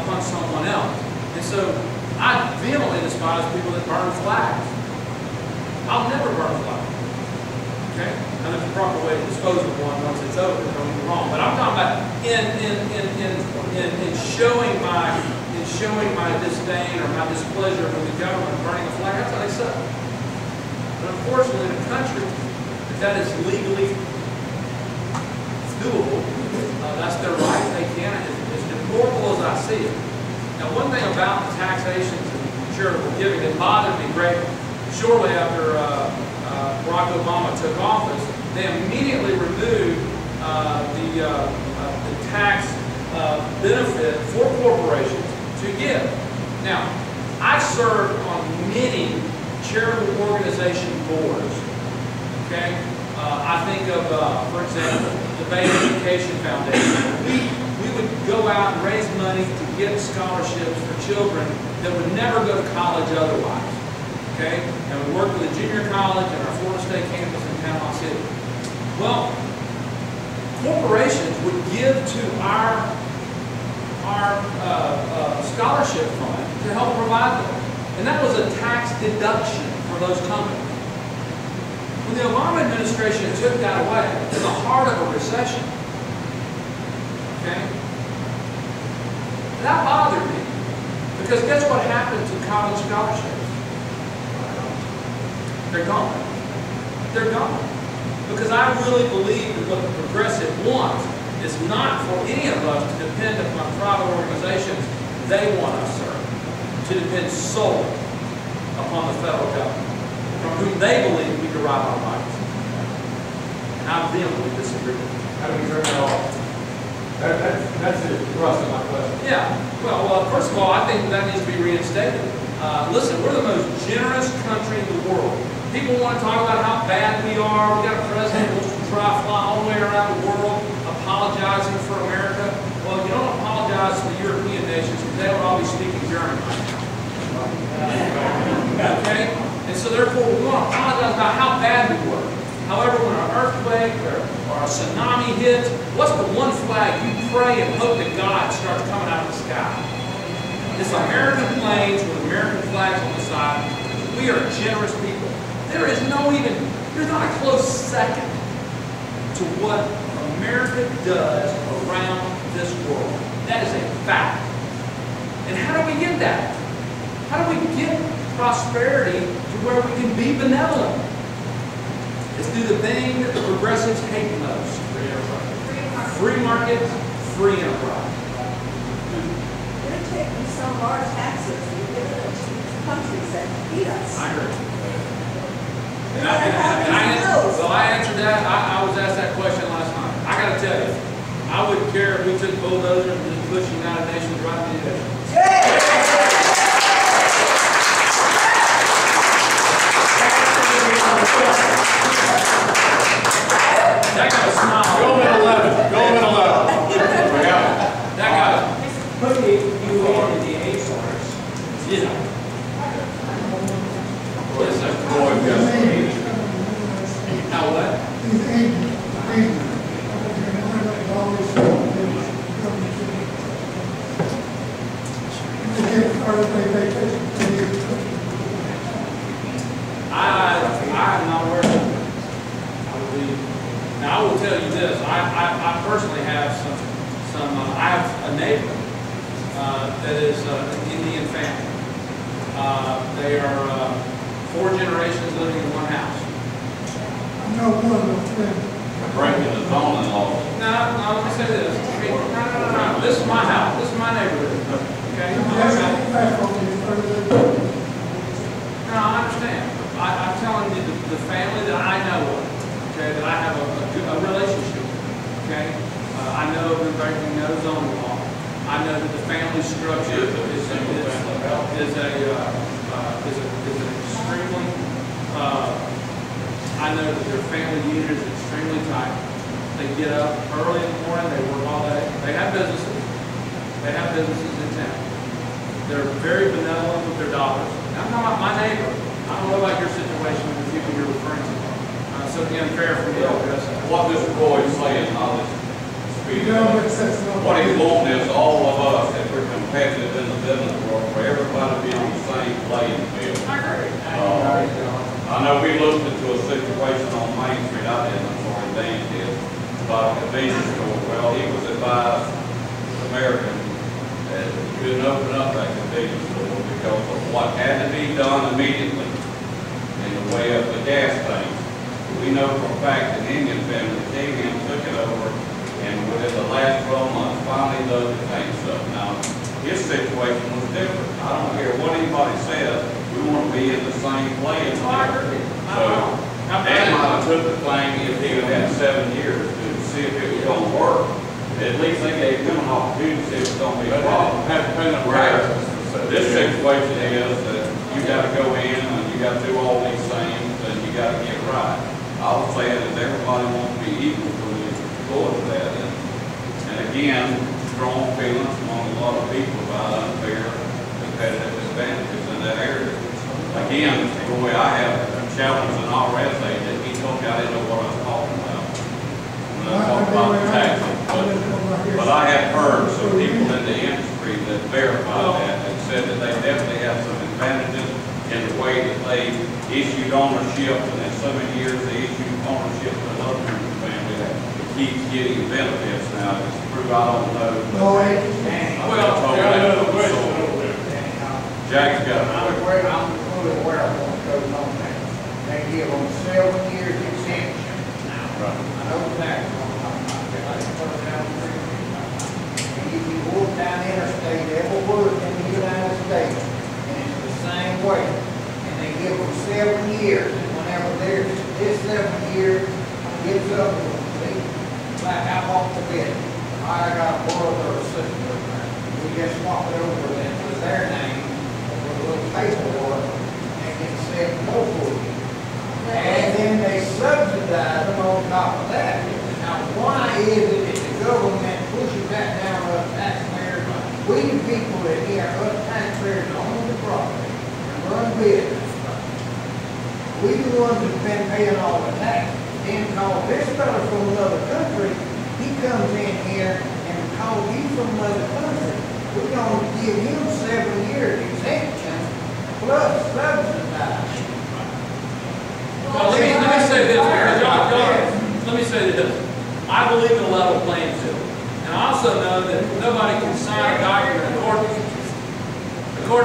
upon someone else. And so I vehemently despise people that burn flags. I'll never burn a flag. Okay? Now there's a proper way to dispose of one once it's over, don't get me wrong. But I'm talking about in showing my disdain or my displeasure with the government burning a flag. That's how they suck. But unfortunately, in a country that is legally doable, that's their right. They can. As deplorable as I see it. Now, one thing about the taxations and charitable giving that bothered me greatly. Shortly after Barack Obama took office, they immediately removed the tax benefit for corporations to give. Now, I served on many charitable organization boards. Okay, I think of, for example, the Bay Education Foundation. We would go out and raise money to get scholarships for children that would never go to college otherwise. Okay, and we worked with a junior college and our Florida State campus in Panama City. Well, corporations would give to our scholarship fund to help provide them. And that was a tax deduction for those companies. When the Obama administration took that away, in the heart of a recession, okay, that bothered me. Because guess what happened to college scholarships? They're gone. They're gone. Because I really believe that what the progressive wants is not for any of us to depend upon private organizations. They want us, sir, to depend solely upon the federal government, from whom they believe we derive our rights. And I vehemently disagree with that. How do we turn that off? That's the thrust of my question. Yeah. Well, first of all, I think that needs to be reinstated. Listen, we're the most generous country in the world. People want to talk about how bad we are. We got a president who wants to try to fly all the way around the world apologizing for America. Well, you don't apologize to the European nations because they would all be speaking German right now. Okay? And so therefore we want to apologize about how bad we were. However, when an earthquake or a tsunami hits, what's the one flag you pray and hope that God starts coming out of the sky? It's American planes with American flags on the side. We are generous people. There's not a close second to what America does around this world. That is a fact. And how do we get that? How do we get prosperity to where we can be benevolent? It's through the thing that the progressives hate most. Free enterprise. Free market, free enterprise. They're taking some of our taxes and giving them to these countries that feed us. I agree. And I answered that. I was asked that question last night. I got to tell you, I wouldn't care if we took bulldozers and just pushed United Nations right in the ocean. That got a smile. Go in 11. Go in 11. That got put you in the A-stars. Yeah. Yes, sir. Now what? I'm not aware of it. Now I will tell you this. I personally have I have a neighbor that is an Indian family. They are 4 generations living in one house. Breaking the zoning law. No, let me say this. No. This is my house. This is my neighborhood. Okay? No, I understand. I'm telling you the family that I know of, okay, that I have a relationship with, okay? I know everybody knows zoning law. I know that the family structure is an extremely, I know that their family unit is extremely tight. They get up early in the morning, they work all day. They have businesses. They have businesses in town. They're very benevolent with their dollars. I'm talking about my neighbor. I don't know about your situation with the people you're referring to. So it'd be unfair for me to address that. What Mr. Boyd is saying, all this speaking, what he's wanting is all of us, if we're competitive know we looked into a situation on Main Street, I didn't, I'm sorry, Dan did, about a convenience store. Well, he was advised, American, that he couldn't open up that convenience store because of what had to be done immediately in the way of the gas tanks. We know for a fact an Indian family came in, took it over, and within the last 12 months, finally dug the tanks up. Now, his situation was different. I don't care what anybody says, we want to be in the same place. Oh, I agree. So, Dan might have took the thing if he had had 7 years to see if it was going to work. At least they gave him an opportunity to see if it's going to be a problem. Whereas this situation is that you got to go in and you got to do all these things and you got to get right. I was saying that everybody wants to be equal when you go to that. And again, strong feelings among a lot of people about unfair competitive advantages in that area. Again, the way I have challenged an IRS agent, he told me I didn't know what I was talking about when I talked about the taxes. But I have heard some people in the industry that verify that and said that they definitely have some advantages in the way that they issued ownership, and in so many years they issued ownership to another member of the family that keeps getting benefits now. It's true, I don't know. No, Jack's got a I'm fully aware of what goes on there. They give them 7 years exemption. Now, I know that. And if you walk down interstate, every word in the United States, and it's the same way. And they give them 7 years, and whenever this 7 years gets up, see, like I'm off the bed. I got a brother or a sister over there. We just swap it over then to their name. Paperwork and get set no for you. And then they subsidize them on top of that. Now, why is it that the government pushes that down on us taxpayers? We the people that here, us taxpayers own the property and run business. We the ones that's been paying all the taxes. Then call this fellow from another country, he comes in here and calls you from another country. We're going to give him 7 years exemption plus subsidized. Well, let me say this, let me say this. I believe in a level playing field. And I also know that nobody can sign a document, according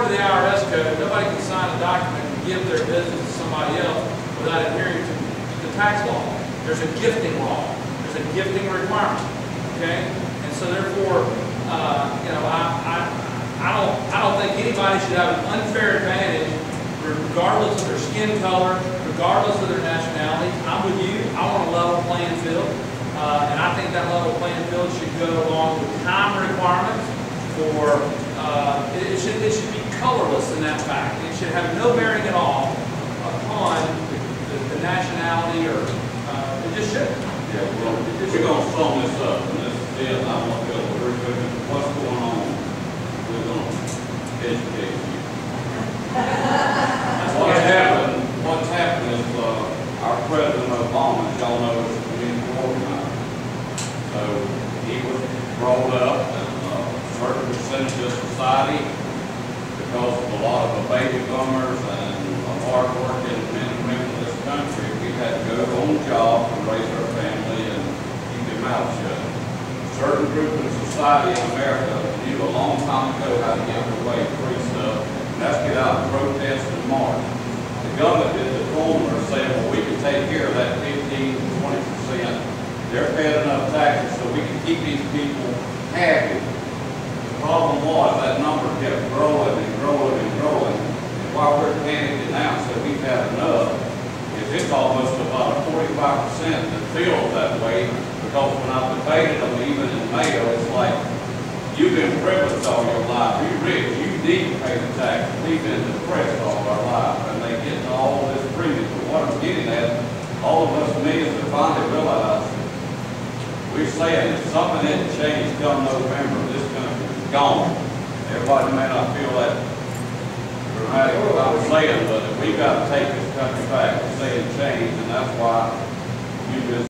to the IRS code, nobody can sign a document and give their business to somebody else without adhering to the tax law. There's a gifting law. There's a gifting requirement. Okay? And so therefore, you know, I don't think anybody should have an unfair advantage regardless of their skin color, regardless of their nationality. I'm with you. I want a level playing field. And I think that level playing field should go along with time requirements for, it should be colorless in that fact. It should have no bearing at all upon the nationality or, it just shouldn't. Yeah, well, we're going to sum this up, and this is it. I want to go over what's going on. We're going to educate you. What's happened is our President Obama, as y'all know, is a community organizer. So he was brought up in a certain percentage of society because of a lot of the baby boomers and hard-working men and women in this country. We had to go on the job and raise our family and keep their mouth shut. A certain group of society in America knew a long time ago how to give away free stuff, and that's get out and protest and march. The government did the formula saying, well, we can take care of that 15 to 20%. They're paying enough taxes so we can keep these people happy. The problem was that number kept growing and growing and growing. And while we're panicking now, so we've had enough, it's almost about a 45% that feels that way, because when I debated them, even in Mayo, it's like, you've been privileged all your life. You're rich. You need to pay the tax. We've been depressed all our life, and they get all this premium. But what I'm getting at, all of us millions have finally realized we're saying if something hadn't changed come November, this country is gone. Everybody may not feel that dramatic what I'm saying, but we've got to take this country back. We're saying change, and that's why you just